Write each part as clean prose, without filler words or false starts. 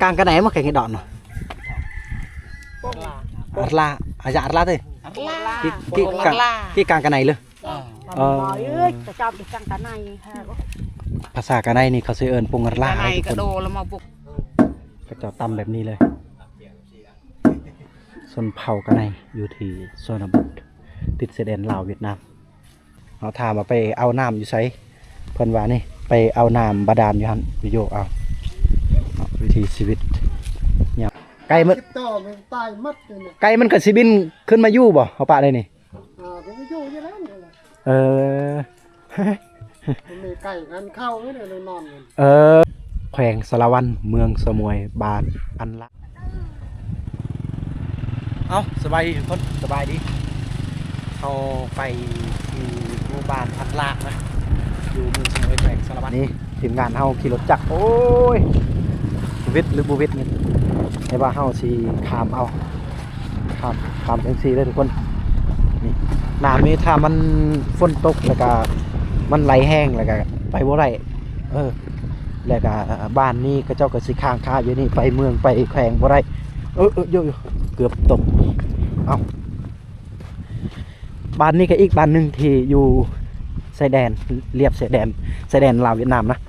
càng cái này mà cái đòn rồi la à dạ la thôi cái càng cái này luônภาษากันได้นี่เขาซื้อเอิญปงกระลาให้ทุกคนก็จะตำแบบนี้เลยส่วนเผากันในอยู่ที่โซนบดติดเสด็จลาวเวียดนามเขาถามมาไปเอาน้ำอยู่ไซเพิ่นว่านี่ไปเอาน้ำบาดาลอยู่หันวิโยกเอาวิธีชีวิตเนี่ยไก่มันไก่มันกับซีบินขึ้นมายู่บ่เขาปะได้นี่มีไก่กันเข้าไม่ได้เลยนอนแขวงสารวันเมืองสมวยบานอันละเอาสบายดีทุกคนสบายดีเขาไปที่หมู่บ้านอันละนะอยู่เมืองสมวยแขวงสารวันนี่ทีมงานเฮาขี่รถจักรโอ้ยวิทย์หรือบูวิทย์นี่ไอ้ว่าเฮาสีขามเอาขามเอ็นซีเลยทุกคนนี่น้ำนี่ถ้ามันฝนตกแล้วก็มันไหลแห้งแล้วก็ไปบ่ได้แล้วก็บ้านนี้ก็เจ้าก็สิค้างคาอยู่นี่ไปเมืองไปแขวงบ่ได้โยเกือบตกเอาบ้านนี้ก็อีกบ้านหนึ่งที่อยู่ชายแดนเรียบชายแดนลาวเวียดนามนะ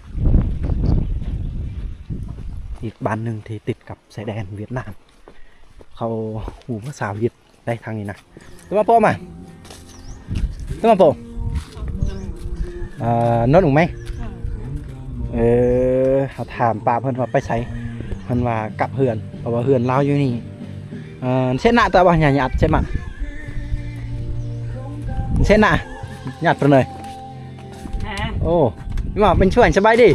อีกบ้านหนึ่งที่ติดกับชายแดนเวียดนามเขาหูภาษาเวียดได้ทางนี้นะตัวมาโป้มาตัวมาโป้นดหนูไหมเขาถามป้าเพื่อนว่าไปใช้เพื่อนว่ากลับเฮือนเพราะว่าเฮือนเราอยู่นี่เช่นหน้าตัวบ่หยาดใช่ไหมเช่นหน้าหยาดไปเลยโอ้พี่หมอเป็นช่วยสบายดี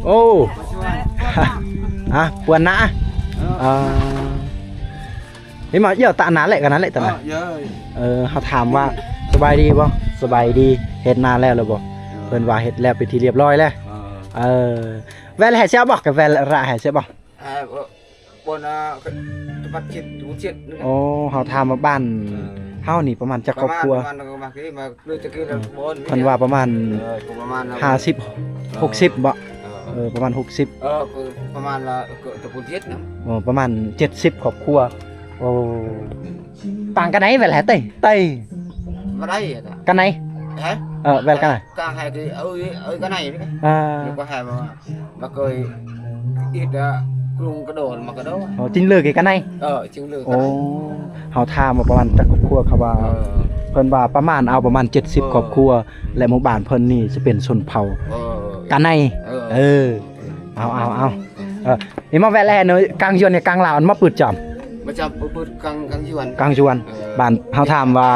โอ้ปวดหน้าพี่หมอเยอะตาหนาแหละกันนั้นแหละตาหนาเขาถามว่าสบายดีบ่สบายดีเฮ็ดนานแล้วหรือบ่เพิ่นว่าเฮ็ดแล้วไปที่เรียบร้อยแล้วแวลแห่เสียบ่กับแวลระแห่เสียบ่บนบัดจิตดูจิตโอ้เฮาถามว่าบ้านเฮานี่ประมาณจักครอบครัวเพิ่นว่าประมาณ50 60บ่ประมาณ60ประมาณตะปูทิศนะประมาณ70ครอบครัวโอ้ต่างกันไหนแวลแห่เต้มาได้กันไหนแวลกันไหนcàng hay thì cái này đấy nhưng có hay mà cười ít luôn cái đồ mà cái đó จริงเลยกันไหนจริงเลยโอ้เฮาถามว่าประมาณจักครอบครัวเขาว่าเพิ่นว่าประมาณเอาประมาณ70ครอบครัวและหมู่บ้านเพิ่นนี่จะเป็นชนเผ่ากันไหนเอานี่มาแวลแลเนาะกลางยวนเนี่ยกลางลาวมาปืดจอมมาจับปืดกลางยวนบ้านเฮาถามว่า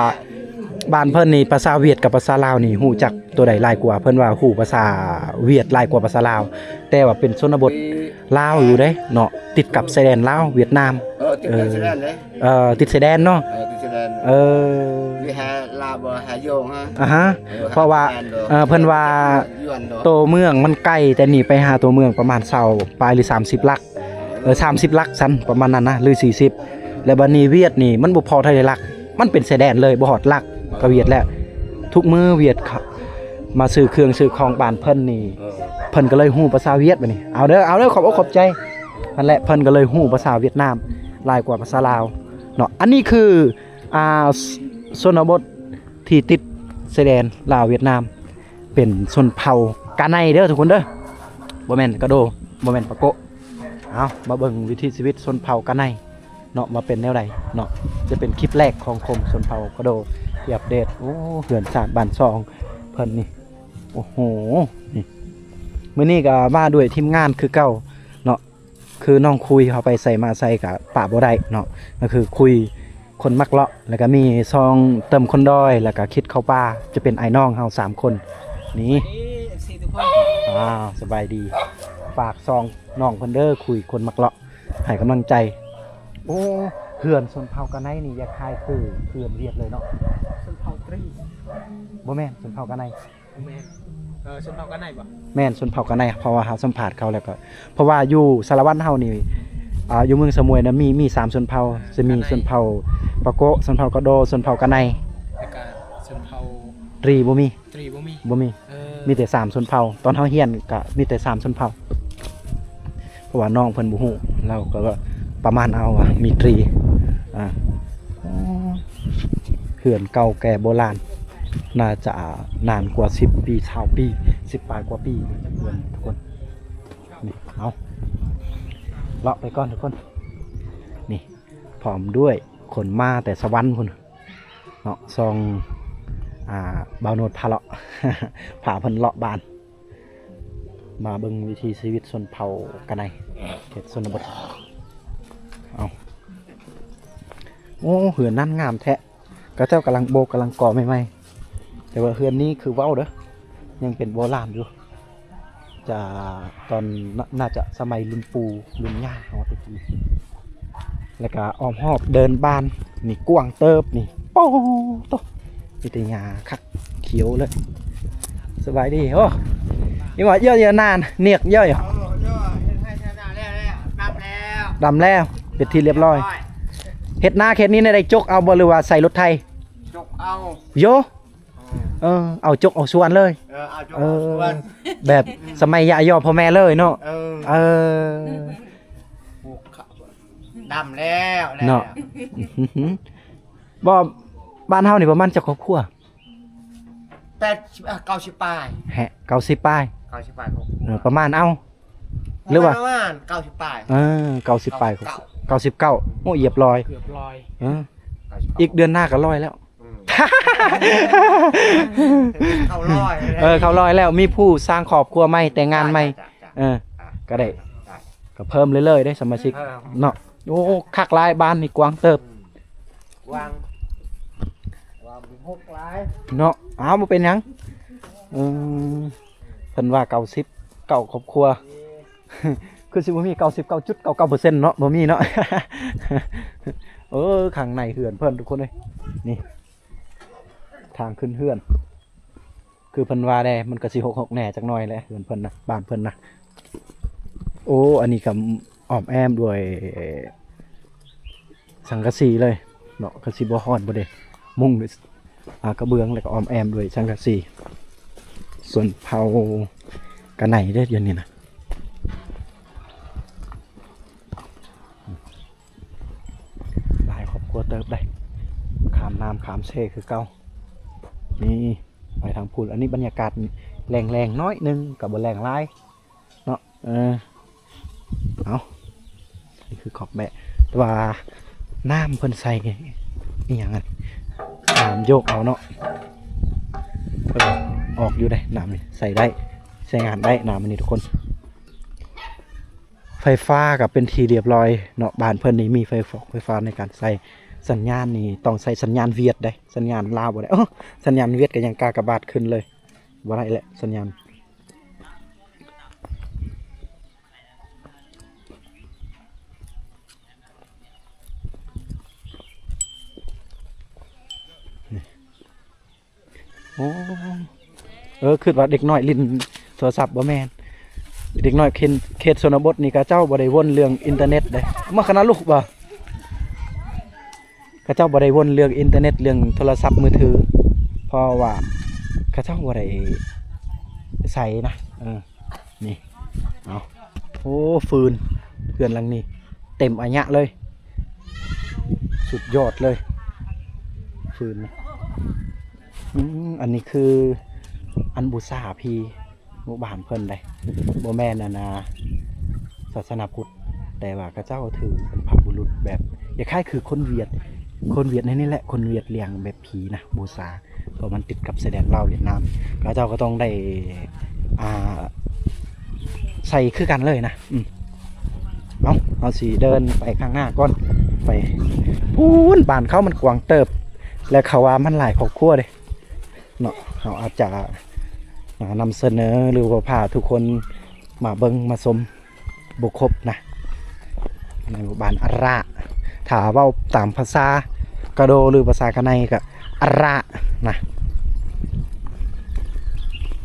บ้านเพิ่นนี่ภาษาเวียดกับภาษาลาวนี่ฮู้จักตัวใดหลายกว่าเพิ่นว่าฮู้ภาษาเวียดหลายกว่าภาษาลาวแต่ว่าเป็นชนบทลาวอยู่เด้เนาะติดกับชายแดนลาวเวียดนามติดชายแดนเนาะวิหารลาวหาโยงฮะเพราะว่าเพิ่นว่าตัวเมืองมันใกล้แต่นี่ไปหาตัวเมืองประมาณ20ปลายหรือ30ลัก30ลักซั่นประมาณนั้นนะหรือ40แล้วบัดนี้เวียดนี่มันบ่พอเท่าใดลักมันเป็นชายแดนเลยบ่ฮอดลักก็เวียดแล้วทุกมื้อเวียดมาซื้อเครื่องซื้อของบ้านเพิ่นนี่เพิ่นก็เลยฮู้ภาษาเวียดบัดนี้เอาเด้อขอบอกขอบใจนั่นแหละเพิ่นก็เลยฮู้ภาษาเวียดนามหลายกว่าภาษาลาวเนาะอันนี้คือชนบทที่ติดชายแดนลาวเวียดนามเป็นชนเผ่ากาไนเด้อทุกคนเด้อบ่แม่นกะโดบ่แม่นปะโกะเอามาเบิ่งวิถีชีวิตชนเผ่ากาไนเนาะมาเป็นแนวใดเนาะจะเป็นคลิปแรกของคมชนเผ่ากะโดที่อัปเดตโอ้เหือนสาดบ้านซองเพิ่นนี่โอ้โหนี่มื้อนี้ก็มาด้วยทีมงานคือเก่าเนาะคือน้องคุยเขาไปใส่มาใส่กับป่าบ่ได้เนาะก็คือคุยคนมักเลาะแล้วก็มีซองเติมคนด้อยแล้วก็คิดเข้าป่าจะเป็นไอ้น้องเฮา3คนนี่สบายดีฝากซองน้องเพิ่นเด้อคุยคนมักเลาะให้กำลังใจโอ้เขื่อนชนเผ่ากันไนนี่อย่าคายคือเขื่อนเวียดเลยเนาะชนเผ่าตรีบ่แม่นชนเผ่ากันไนแม่นชนเผ่ากันไนบ่แม่นชนเผ่ากันไนเพราะว่าเฮาสัมภาษณ์เขาแล้วก็เพราะว่าอยู่สารวัตรเฮานี่อยู่เมืองสมุยนะมี3ชนเผ่าจะมีชนเผ่าปะโกะชนเผ่ากะโดชนเผ่ากันไนแล้วก็ชนเผ่าตรีบ่มีมีแต่3ชนเผ่าตอนเฮาเฮียนก็มีแต่3ชนเผ่า ราะว่าน้องเพิ่นบ่ฮู้เราก็ประมาณเอาว่ามีตรีอ่าอ๋อเขื่อนเก่าแก่โบราณน่าจะนานกว่า10ปี20ปี10ปลายกว่าปีเพื่อนทุกคนนี่เอาเลาะไปก่อนทุกคนนี่พร้อมด้วยคนมาแต่สวรรค์พุ่นเนาะซองบ่าวโนดพาเลาะ พาเพิ่นเลาะบ้านมาเบิ่งวิถีชีวิตชนเผ่ากันในเขตชนบทเอาโอ้เหือนนั่นงามแท้ก็เจ้ากำลังโบกกำลังก่อใหม่ๆแต่ว่าเหือนนี้คือเว้าเด้อยังเป็นโบราณอยู่จะตอนน่าจะสมัยรุ่นปู่รุ่นย่าเอาตะกี้แล้วก็อ้อมหอบเดินบ้านนี่กว้างเติบนี่โป้โตมีแต่หญ้าคักเขียวเลยสบายดีโอ้ยังว่าเยอะๆนานเนียกเยอะอยู่ดำแล้วเป็นที่เรียบร้อยเฮ็ดหน้าเขตนี้ในได้จกเอาบ่หรือว่าใส่รถไทยจกเอาโยเอาจกเอาส่วนเลยเอาจกเอาส่วนแบบสมัยยายอพ่อแม่เลยเนาะดำแล้วเนาะบ่บ้านเฮานี่ประมาณจักครอบครัว90ปลายแฮะ90ปลาย90ปลายประมาณเอาหรือว่าประมาณ90ปลาย90ปลาย99โอ้เหยียบลอยเกือบลอยอีกเดือนหน้าก็ลอยแล้วเข้าลอยเข้าลอยแล้วมีผู้สร้างครอบครัวใหม่แต่งงานใหม่ก็ได้ก็เพิ่มเรื่อยๆได้สมาชิกเนาะโอ้คักหลายบ้านนี่กว้างเติบกว้าง6หลายเนาะบ่เป็นหยังเพิ่นว่า90ครอบครัวคือสิบ่มี99.99%เนาะบ่มีเนาะข้างในเฮือนเพิ่นทุกคนเลยนี่ทางขึ้นเฮือนคือเพิ่นว่าได้มันก็สิ6แหน่จักหน่อยแหละเฮือนเพิ่นนะบ้านเพิ่นนะโอ้อันนี้ก็อ้อมแอมด้วยสังกะสีเลยเนาะก็สิบ่ฮ้อนบ่เด้มุงด้วยกระเบื้องแล้วก็อ้อมแอมด้วยสังกะสีส่วนเผากระไหนเด้อเดี๋ยวนี้นะหลายครอบครัวเติบได้ขามน้ำขามเซคือเก่านี่ไปทางพูนอันนี้บรรยากาศแรงๆน้อยนึงกับบ่แรงหลายเนาะเอานี่คือขอบแบะแต่ว่าน้ำเพิ่นใส่อีหยังอะน้ำโยกเอาเนาะออกอยู่ได้น้ำนี่ใส่ได้ใช้งานได้น้ำมันนี่ทุกคนไฟฟ้ากับเป็นทีเรียบร้อยเนาะบ้านเพิ่นนี่มีไฟฟ้าในการใส่สัญญาณนี่ต้องใส่สัญญาณเวียดได้สัญญาณลาวบ่ได้สัญญาณเวียดก็ยังกากบาดขึ้นเลยบ่ได้แหละสัญญาณคือว่าเด็กน้อยลิ้นโทรศัพท์บ่แม่นเด็กน้อยเขตชนบทนี่ก็เจ้าบ่ได้วนเรื่องอินเทอร์เน็ตได้มาคณะลูกบ่ข้าเจ้าบ่ได้วนเรื่องอินเทอร์เน็ตเรื่องโทรศัพท์มือถือเพราะว่าข้าเจ้าบ่ได้ใส่นะนี่เอาโอ้ฟืนเพื่อนหลังนี้เต็มอัญญะเลยสุดยอดเลยฟืนอันนี้คืออันบูชาพีหมู่บ้านเพิ่นได้บ่แม่นนะศาสนาพุทธแต่ว่าข้าเจ้าถือเป็นพระบุรุษแบบอย่าคล้ายคือคนเวียดในนี่แหละคนเวียดเลี้ยงแบบผีนะบูชาเพราะมันติดกับแสดงเล่าเวียดนามข้าเจ้าก็ต้องได้ใส่คือกันเลยนะเอาสิเดินไปข้างหน้าก่อนไปพูนบ้านเขามันกว้างเติบและเขาว่ามันหลายครอบครัวเลยเนาะเขาอาจจะนำเสนอหรือว่าพาทุกคนมาเบิ่งมาชมบุคคบนะในหมู่บ้านอาระถ้าเว้าตามภาษากะโดหรือภาษากะไนก็อาระนะ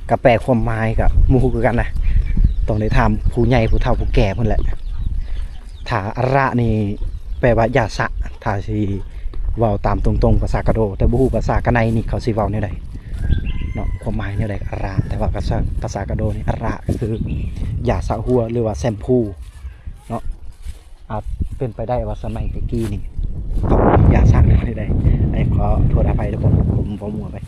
ก็แปลความหมายกับหมู่คือกันนะต้องได้ถามผู้ใหญ่ผู้เฒ่าผู้แก่เพิ่นแหละถ้าอาระนี่แปลว่าอย่าสะถ้าสิเว้าตามตรงๆภาษากะโดแต่บ่ฮู้ภาษากะไนนี่เขาสิเว้าแนวใดเนาะความหมายแนวใดอาระแต่ว่าภาษากะโดนี่อาระก็คืออย่าสะหัวหรือว่าแชมพู อาจเป็นไปได้ว่าสมัยตะกี้นี่ต้องอย่าซักเลยได้ไอ้ขอโทษอภัยทุกคนผมมัวไป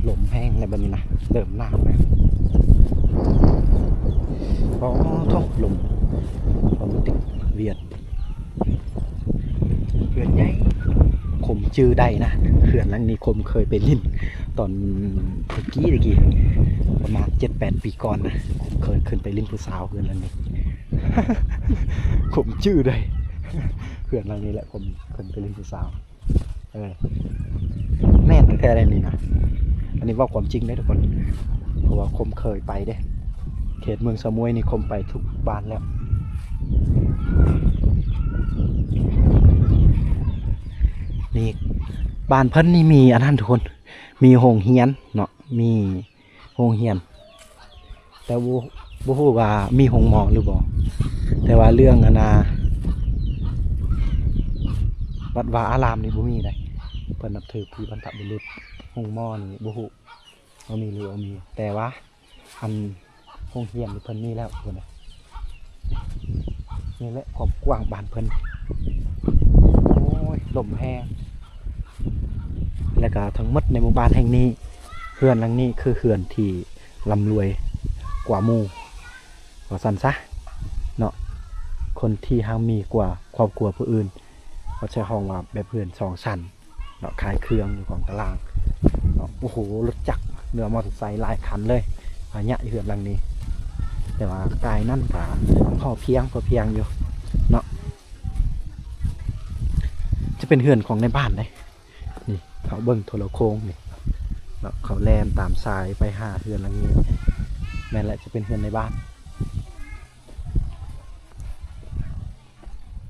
ลมแห้งในบันนี้นะเริ่มหนาวแล้วท้องลมติดเวียนเขื่อนใหญ่คมจื้อได้นะเขื่อนหลังนี้คมเคยไปลิ้นตอนตะกี้ประมาณ 7-8 ปีก่อนนะผมเคยขึ้นไปลิ้นผู้สาวเขื่อนหลังนี้ คมจื้อได้เขื่อนหลังนี้แหละผมขึ้นไปลิ้นผู้สาวแม่นแท้ๆนี่นะอันนี้ว่าความจริงได้ทุกคนเพราะว่าคมเคยไปเด้เขตเมืองสมุยนี่คมไปทุกบ้านแล้วนี่บ้านเพิ่นนี่มีอันนั้นทุกคนมีโรงเรียนเนาะมีโรงเรียนแต่บ่ฮู้ว่ามีโรงหมอหรือบ่แต่ว่าเรื่องอันน่ะวัดวาอารามนี่บ่มีได้เพิ่นนับถือผีบรรพบุรุษโรงหมอนี่บ่ฮู้ว่ามีหรือบ่มีแต่ว่าอันโรงเรียนนี่เพิ่นมีแล้วทุกคนนี่แหละความกว้างบ้านเพิ่นโอ้ยลมแห้งแล้วก็ทั้งหมดในหมู่บ้านแห่งนี้เขื่อนหลังนี้คือเขื่อนที่ร่ำรวยกว่าหมู่ว่าซั่นซะเนาะคนที่หามีกว่าครอบครัวผู้อื่นเขาใช้ห้องว่าแบบเพื่อน2 ชั้นเนาะขายเครื่องอยู่ของตารางเนาะโอ้โหรถจักรเรือมอเตอร์ไซค์หลายคันเลยอันเนี้ยเขื่อนหลังนี้แต่ว่ากายนั่นก็พอเพียงอยู่เนาะจะเป็นเขื่อนของในบ้านเลยนี่เขาเบิ่งโทรโค้งนี่แล้วเขาแลมตามสายไปหาเขื่อนหลังนี้นั่นแหละจะเป็นเขื่อนในบ้าน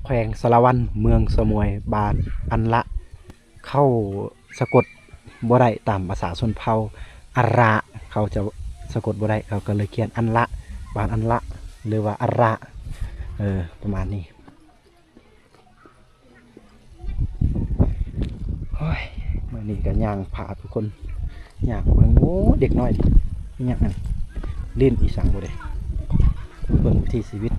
แขวงสารวันเมืองสมุยบ้านอันละเข้าสะกดบ่ได้ตามภาษาชนเผ่าอาระเขาจะสะกดบ่ได้เขาก็เลยเขียนอันละบ้านอันละหรือว่าอาระประมาณนี้โอ้ยมื่อนี้ก็ย่างพาทุกคนย่างเบิ่งโอ้เด็กน้อยย่างเล่นอีสังบ่ได้เบิ่งวิถีชีวิต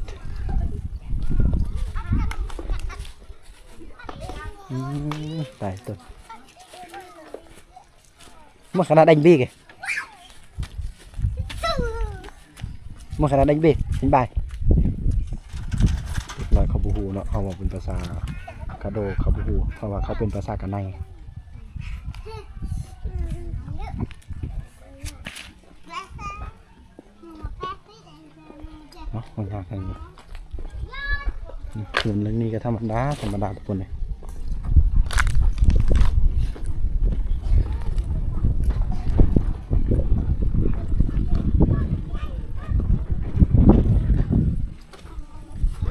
ตายตัวมื่อขณะđánh bia kìaมื่อขณะđánh bia đánh bàiหน่อยเขาบูฮูเนาะเขาบอกเป็นภาษากาโดเขาบูฮูเพราะว่าเขาเป็นภาษากะไนเนาะคนทางนี้ส่วนเรื่องนี้ก็ธรรมดาทุกคนเลย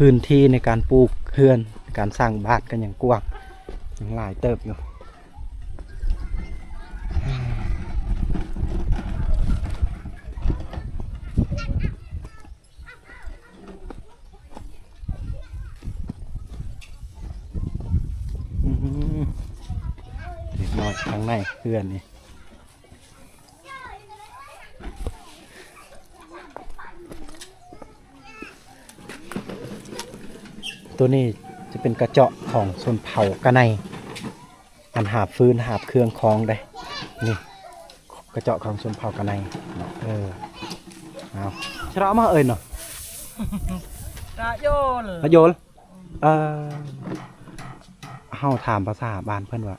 พื้นที่ในการปลูกเขื่อนการสร้างบ้านกันอย่างกว้างอย่างหลายเติบอยู่เด็กน้อยข้างในเขื่อนนี่ตัวนี้จะเป็นกระเจาะของชนเผ่ากะไนอันหาบฟืนหาบเครื่องคล้องได้นี่กระเจาะของชนเผ่ากะไนเอาชะมาเนาะระโยลเฮาถามภาษาบ้านเพิ่นว่า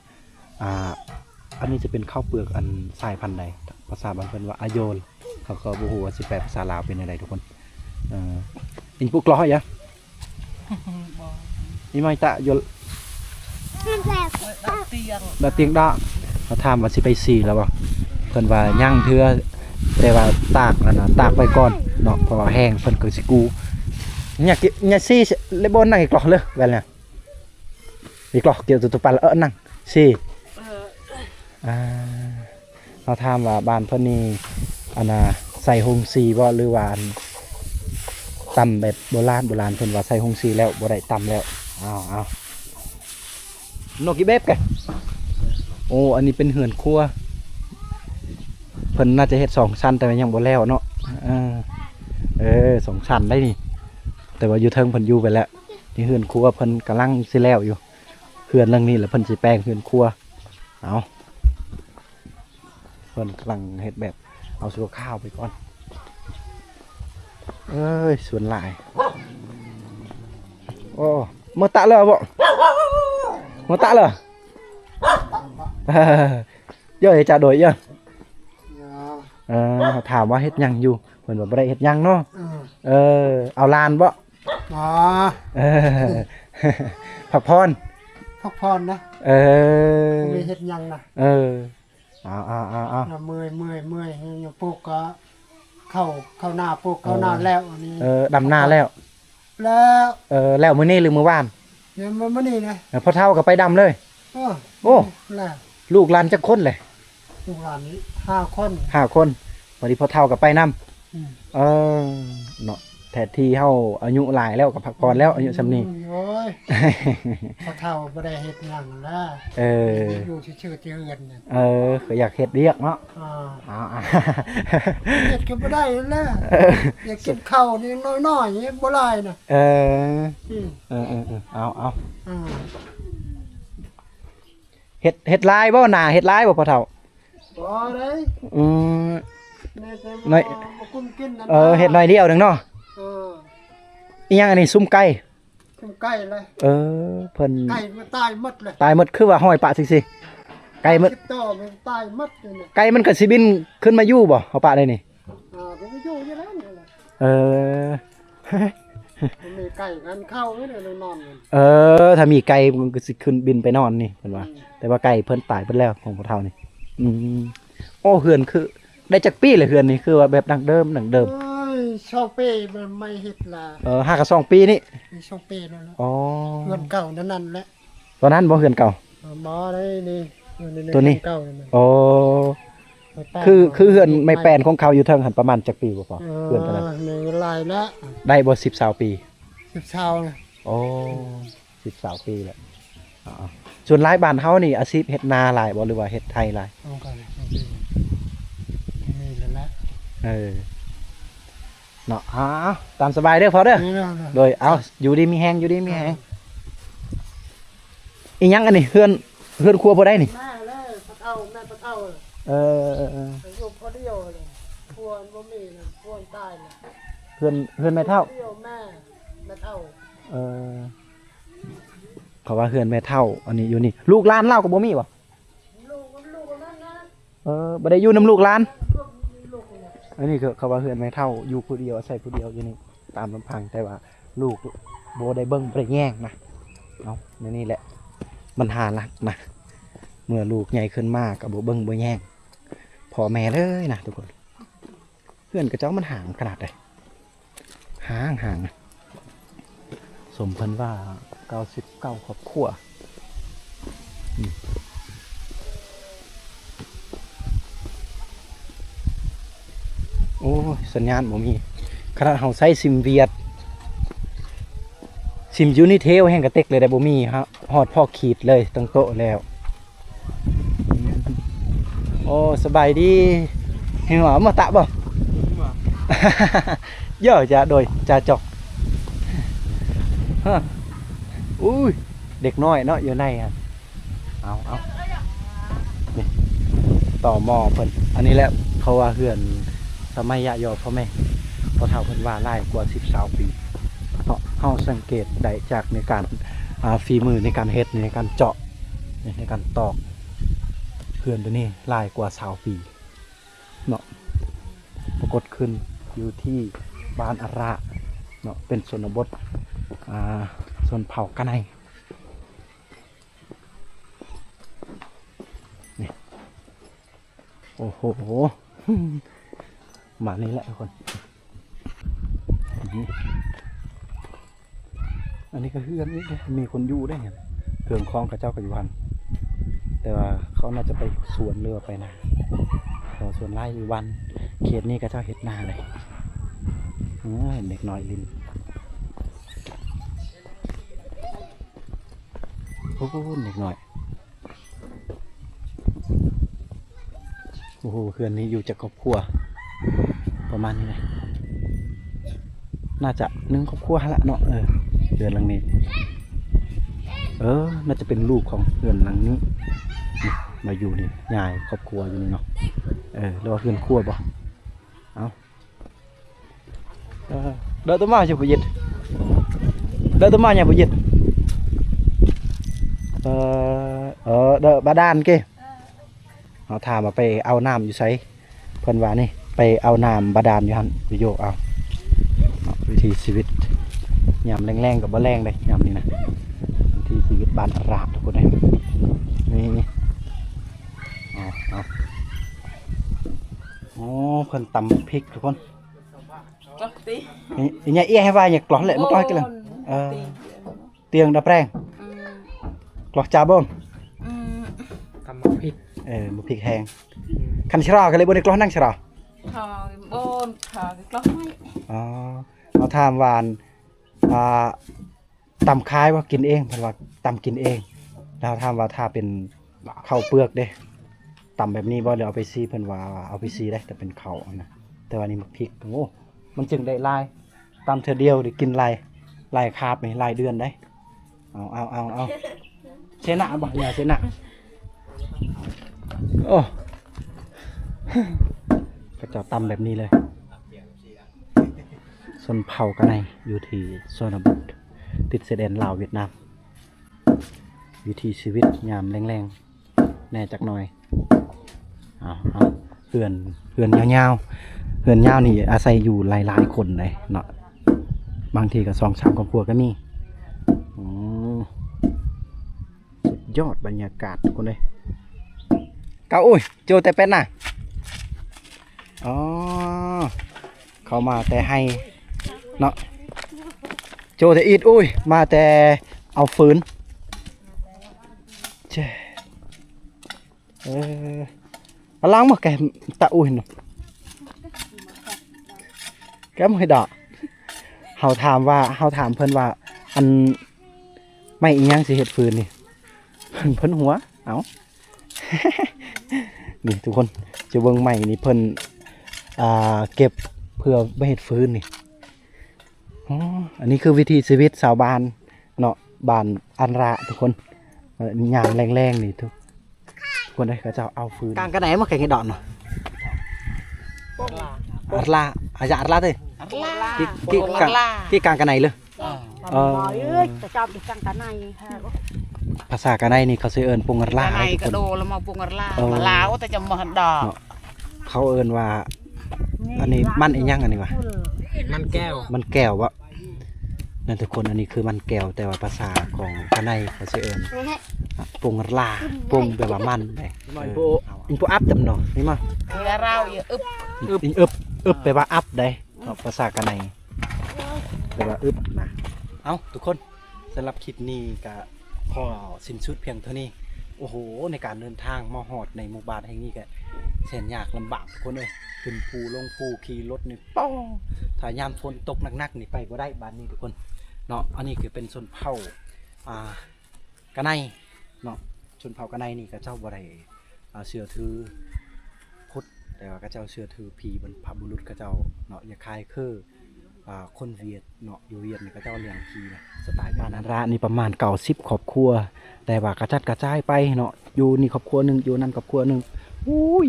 อันนี้จะเป็นข้าวเปลือกอันสายพันธุ์ใดภาษาบ้านเพิ่นว่าอโยลเขาก็บ่ฮู้ว่าสิแปลภาษาลาวเป็นอะไรทุกคนอินพวกล้อยะนี่ไม่ตะยลดาเตียงดาเขาถามว่าสิไปสีแล้วบ่เพิ่นว่าย่างเทื่อแต่ว่าตากนั่นน่ะตากไปก่อนเนาะเพราะว่าแห้งเพิ่นก็สิกูเนี่ยสิเลยบ่นั่งอีกหรอกเลยแว่นเนี่ยอีกหรอกเกี่ยวตัวปลานั่งสิเขาถามว่าบ้านเพิ่นนี่อันน่ะใส่หงสีบ่หรือว่าตำแบบโบราณเพิ่นว่าใส่หงสีแล้วบ่ได้ตำแล้วเอานกอีเบบแก โอ้อันนี้เป็นเหือนครัวเพิ่นน่าจะเฮ็ด2ชั้นแต่ว่ายังบ่แล้วเนาะ2ชั้นได้นี่แต่ว่าอยู่เทิงเพิ่นอยู่ไปแล้วนี่เหือนครัวเพิ่นกำลังสิแล้วอยู่เหือนหลังนี้แหละเพิ่นสิแปลงเหือนครัวเอาเพิ่นกำลังเฮ็ดแบบเอาสัวข้าวไปก่อนเอ้ยสวนหลายโอ้มาตะเลยบ่มาตะเลยเยอะจะโดยเยอะถามว่าเฮ็ดยังอยู่เหมือนว่าบ่ได้เฮ็ดยังเนาะเอาลานบ่อ๋อผักพรนะมีเฮ็ดยังนะเอาเมื่อยอยู่ปลูกก็เข้าหน้าปลูกเข้าหน้าแล้วอันนี้ดำหน้าแล้วแล้วมื้อนี้หรือมื้อวานเนี่ยมื้อนี้นะพอเฒ่าก็ไปดำเลยโอ้แล้วลูกหลานจักคนเลยลูกหลาน5 คนวันนี้พอเฒ่าก็ไปนำเนาะแท้ที่เฮาอายุหลายแล้วก็พักผ่อนแล้วอายุส่ำนี้โอ้ยพอเฒ่าบ่ได้เฮ็ดหยังแล้วอยู่ชื่อๆที่เฮือนเนี่ยก็อยากเฮ็ดเวียกเนาะเฮ็ดก็บ่ได้แล้วอยากกินข้าวนี่น้อยๆบ่หลายน่ะเอาเฮ็ดลายบ่หน้าเฮ็ดลายบ่พ่อเฒ่าบ่ได้น้อยเฮ็ดน้อยเดียวนึงเนาะอีหยังอันนี้ซุ่มไก่เลยเพิ่นไก่มันตายหมดเลยตายหมดคือว่าห้อยปะสิไก่มันต่อมันตายหมดเลยไก่มันก็สิบินขึ้นมาอยู่บ่เฮาปะได้นี่มันอยู่อยู่แล้วนี่แหละมันมีไก่กันเข้าไว้เลยนอนถ้ามีไก่มันก็สิขึ้นบินไปนอนนี่เพิ่นว่าแต่ว่าไก่เพิ่นตายเบิดแล้วของพ่อเฒ่านี่โอ้เฮือนคือได้จักปีเลยเฮือนนี่คือว่าแบบดั้งเดิม2 ปีมันไม่เฮ็ดล่ะ5กับ2ปีนี่2 ปีนั่นแหละเฮือนเก่านั่นแหละตอนนั้นบ่เฮือนเก่าบ่ได้นี่ตัวนี้เก่าคือเฮือนไม่แปลนของเขาอยู่เทิงหันประมาณจักปีบ่พอเฮือนตอนนั้นหลายแล้วได้บ่10 20ปี10 20นะ10 20ปีแล้วส่วนหลายบ้านเฮานี่อาชีพเฮ็ดนาหลายบ่หรือว่าเฮ็ดไร่หลายนี่แหละเนาะตามสบายเด้อพอเด้อโดยเอาอยู่ดีมีแฮงอีหยังอันนี้เฮือนครัวบ่ได้นี่แม่เลยปะเฒ่าอยู่พอเดียวเลยพวนบ่มีน่ะพวนตายน่ะเฮือนแม่เฒ่าแม่เฒ่าเขาว่าเฮือนแม่เฒ่าอันนี้อยู่นี่ลูกหลานเล่าก็บ่มีบ่ลูกนั่นนะบ่ได้อยู่นำลูกหลานอันนี้คือเขาว่าเฮือนแม่เฒ่าอยู่ผู้เดียวอาศัยผู้เดียวอยู่นี่ตามลำพังแต่ว่าลูกบ่ได้เบิ่งบ่ได้แย่งนะเอานี่แหละมันหารักนะเมื่อลูกใหญ่ขึ้นมากก็บ่เบิ่งบ่แย่งพ่อแม่เลยนะทุกคนเฮือนกับเจ้ามันห่างขนาดใดห่างสมเพิ่นว่า99ครอบครัวโอ้สัญญาณบ่มีขนาดเฮาใช้ซิมเวียดซิมยูนิเทลแห่งกระเต็กเลยได้บ่มีฮะฮอดพ่อขีดเลยตั้งโต๊ะแล้วโอ้สบายดีเห็นว่ามาตะบ่เยอะจะโดยจะจอกอุ้ยเด็กน้อยเนาะอยู่ในเอานี่ต่อหม้อเพิ่นอันนี้แหละเขาว่าเฮือนสมัยยะยอพ่อแม่พอเฒ่าเพิ่นว่าหลายกว่า10-20ปีเพราะเฮาสังเกตได้จากในการฝีมือในการเฮ็ดในการเจาะในการตอกเฮือนตัวนี้หลายกว่า20ปีเนาะปรากฏขึ้นอยู่ที่บ้านอาระเนาะเป็นชนบทส่วนเผ่ากะไนนี่โอ้โหมานี่แหละทุกคนอันนี้ก็เฮือนนี่มีคนอยู่ได้เนี่ยเครื่องคล้องกับเจ้ากับยุพันแต่ว่าเขาน่าจะไปสวนเรือไปนะสวนไร่อยู่วันเขตนี้ก็เจ้าเห็ดนาเลยเด็กน้อยลินโอ้โหเด็กน้อย โอ้โหเฮือนนี้อยู่จากครอบครัวประมาณนี้เลยน่าจะ1 ครอบครัวละเนาะเฮือนหลังนี้น่าจะเป็นลูกของเฮือนหลังนี้นี่มาอยู่นี่ยายครอบครัวอยู่นี่เนาะแล้วว่าเฮือนครัวบ่เอาเđợi tôi mà cho phụ dịch đợi tôi mà nhà phụ dịch đợi bà đàn kia họ thả màไปเอาน้ำอยู่ไสเพิ่นว่านี่ไปเอาน้ำบาดาลอยู่หั่นไปโยกเอาวิถีชีวิตยามแรงๆกับบ่แรงเด้ยามนี้นะวิถีชีวิตบ้านอาราบทุกคนเด้นี่เอาอ๋อเพิ่นตำพริกทุกคนnhà ia hay vai nhà clock lệ mất clock cái lần tiền đập rèn clock chà bom cầm một thịt một thịt hàng khăn sờ cái lấy bồn clock năng sờ bồn cái clock mấy nó tham vànตำคายว่ากินเองเพิ่นว่าตำกินเองแล้วทำว่าถ้าเป็นข้าวเปลือกเด้ตำแบบนี้บ่เดี๋ยวเอาไปซีเพิ่นว่าเอาไปซีได้แต่เป็นข้าวนะแต่ว่านี่มักพริกโอ้มันจึงได้ลายตำเธอเดียวได้กินลายคาบไหมลายเดือนได้เอาเชนะบ่เนี่ยเชนะโอ้ก็จะตำแบบนี้เลยส่วนเผากันในอยู่ที่โซนบุตรติดเสด็จลาวเวียดนามวิถีชีวิตยามแรงๆแน่จักหน่อยเอาเหือนยาวๆเหือนยาวนี่อาศัยอยู่หลายๆคนเลยเนาะบางทีก็2-3 ครอบครัวก็มีสุดยอดบรรยากาศทุกคนเลยเก้าอุ้ยโจแต่เป็นน่ะอ๋อเขามาแต่ให้เนาะโจแต่อีดอุ้ยมาแต่เอาฟืนเจ้ล้างมาแกตะอุ้ยเนาะแกไม่ดอกเฮาถามเพิ่นว่าอันไม่อีหยังสิเฮ็ดฟืนนี่เพิ่นหัวเอ้า นี่ทุกคนจะเบิ่งใหม่นี่เพิ่นเก็บเพื่อไปเฮ็ดฟืนนี่อันนี้คือวิธีชีวิตชาวบ้านเนาะบ้านอันระทุกคนยามแรงๆนี่ทุกคนได้เขาจะเอาฟืนกลางกันไหนมาแข่งให้ดอนเนาะอัลลาอาจารย์อัลลาเลยที่กลางกันไหนเลยจะจอมที่กลางกันไหนภาษากันไหนนี่เขาซื้อเอิญปงอัลลาไหนก็โดแล้วมาปงอัลลามาลาวแต่จะมาหันดอกเขาเอิญว่าอันนี้มันอีหยังอันนี้วะมันแก้ววะนั่นทุกคนอันนี้คือมันแก้วแต่ว่าภาษาของกันไหนเขาซื้อเอิญปงอัลลาปงแปลว่ามันไปอินโฟอัพจำเนาะนี่มั้งเราอึบแปลว่าอัพได้ภาษากันไหนแปลว่าอึบนะเอาทุกคนสำหรับคลิปนี้ก็พอสิ้นสุดเพียงเท่านี้โอ้โหในการเดินทางมาหอดในหมู่บ้านแห่งนี้ก็แสนยากลำบากทุกคนเลยขึ้นภูลงภูขี่รถนี่ป้องถ้ายามฝนตกหนักๆนี่ไปก็ได้บ้านนี้ทุกคนเนาะอันนี้คือเป็นชนเผ่ากะไนเนาะชนเผ่ากะไนนี่ก็เจ้าบ่ได้เชื่อถือพุทธแต่ว่าก็เจ้าเชื่อถือผีบรรพบุรุษก็เจ้าเนาะอย่าคายคือคนเวียดเนาะอยู่เวียดนี่ก็เจ้าเลี้ยงผีนะสไตล์บ้านอันระนี่ประมาณ90 ครอบครัวแต่ว่ากระจัดกระจายไปเนาะอยู่นี่ครอบครัวนึงอยู่นั่นครอบครัวนึง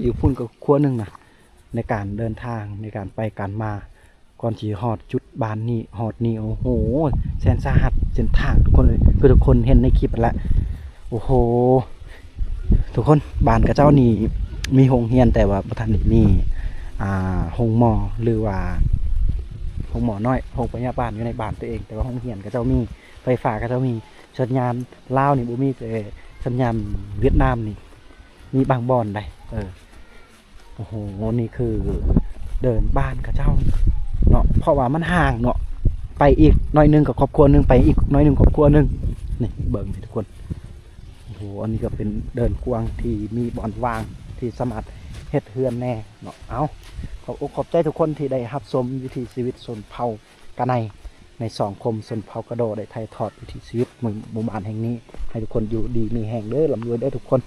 อยู่พุ่นครอบครัวนึงนะในการเดินทางในการไปการมาก่อนที่ฮอดจุดบ้านนี่ฮอดนี่โอ้โหแสนสาหัสเส้นทางทุกคนเลยคือทุกคนเห็นในคลิปแล้วโอ้โหทุกคนบ้านกระเจ้านี่มีโรงเรียนแต่ว่าบ่ทันได้มีโรงหมอหรือว่าโรงหมอน้อยโรงพยาบาลอยู่ในบ้านตัวเองแต่ว่าโรงเรียนกระเจ้ามีไฟฟ้ากระเจ้ามีสัญญาณลาวนี่บ่มีแต่สัญญาณเวียดนามนี่มีบางบ่อนได้โอ้โหนี่คือเดินบ้านกระเจ้าเนาะเพราะว่ามันห่างเนาะไปอีกน้อยนึงกับครอบครัวนึงไปอีกน้อยนึงครอบครัวนึงนี่เบิ่งทุกคนโอ้โหอันนี้ก็เป็นเดินกว้างที่มีบ่อนวางที่สามารถเฮ็ดเฮือนแน่เนาะเอาขอบใจทุกคนที่ได้รับชมวิถีชีวิตชนเผ่ากะไนใน2 คมชนเผ่ากระโดได้ถ่ายทอดวิถีชีวิตหมู่บ้านแห่งนี้ให้ทุกคนอยู่ดีมีแห่งเด้อร่ำรวยเด้อทุกคน